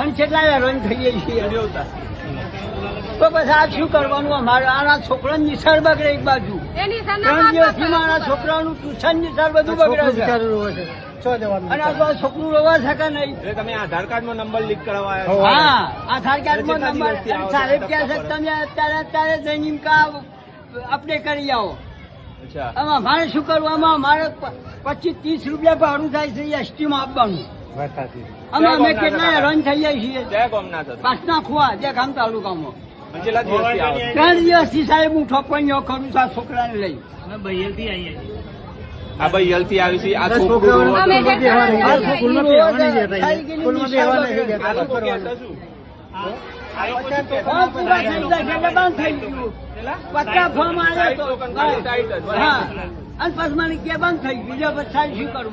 અને કેટલા હેરાન થઈએ છીએ તો પછી આ શું કરવાનું અમારે આના છોકરાની નિશાળ બગડે એક બાજુ 3 દિવસથી મારા છોકરાનું ટ્યુશન નિશાળ બધું બગડે છે અને આ તો છોકરું રોવા શકે નહીં. તમે આધાર કાર્ડ નો નંબર લીક કરાવવા હા આધાર કાર્ડ નો નંબર સાહેબ કહે છે તમે અત્યારે જઈને અપડેટ કરી આવો. આમાં અમારે શું કરવું આમાં અમારે 25-30 રૂપિયા ભાડું થાય છે એસટી માં આપવાનું. આમાં અમે કેટલા હેરાન થઈએ છીએ. પાસના ખોવા જે ગામ તાલુકામાં 3 દિવસથી સાહેબ હું ઠોકવાઈઓ કરું છું આ છોકરાને લઈ. આ ભાઈ યલથી આવી છે. આ છોકરું પચાસ ફોર્મ આવ્યો હતો અને પછી મને કે બંધ થઈ ગયું. બીજા પછી શું કરવું?